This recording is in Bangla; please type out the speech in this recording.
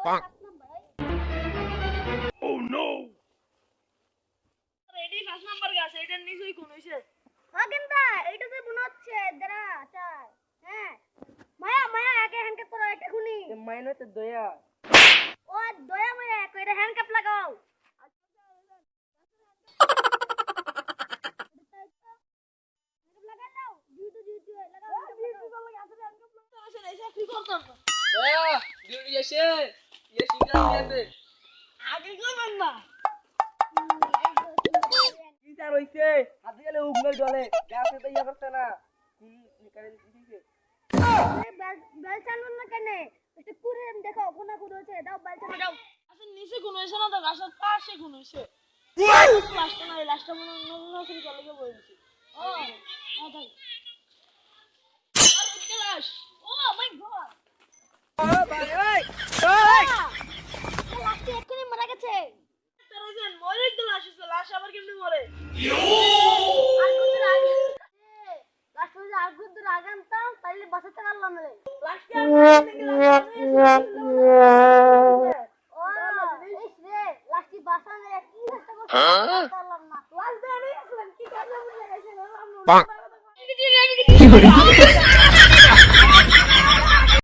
Oh no! এডি 5 নাম্বার গাছ এটার নিচেই কোন হইছে কেনটা এইটাতে মনে হচ্ছে দাঁড়া চাই হ্যাঁ মায়া মায়া একে হ্যান্ডকাপ করো এটা খুনি মাইনে তো দয়া ও দয়া মায়া কইরা হ্যান্ডকাপ লাগাও দয়া ডিউটি এসে ইয়ে সিঙ্গার দিয়েছে আগে কইবেন না কি চার হইছে হাতে গেলে উগমের ডলে গাছে তো ইয়া করতে না নিকারে দিছে বেল চালুন না কেন একটু কুরে দেখো কোনা কুর হচ্ছে দাও বেল চালু দাও আসলে নিচে কোন হইছে না তো গাছের পাশে কোন হইছে লাস্টটা না লাস্টটা মনে নতুন কলেজে বইছি ও তাই আর উঠলাস ও মাই গড ও ভাই ওই ওই লাস্টে এক্ষুনি মারা গেছে তারজন মরে তো লাশ আছে লাশ আবার কেমনে মরে আগুনের আগে লাস্টে যদি আগুনের আগে আনতাম তাহলে বাঁচাতে পারলাম না লাশটা আর থেকে লাশ ও ইস রে লাস্টে বাঁচানো কি চেষ্টা করতে পারলাম না লাশ দেয় নাই আসলে কি কাজ করতে গেছে Bonk. আমরা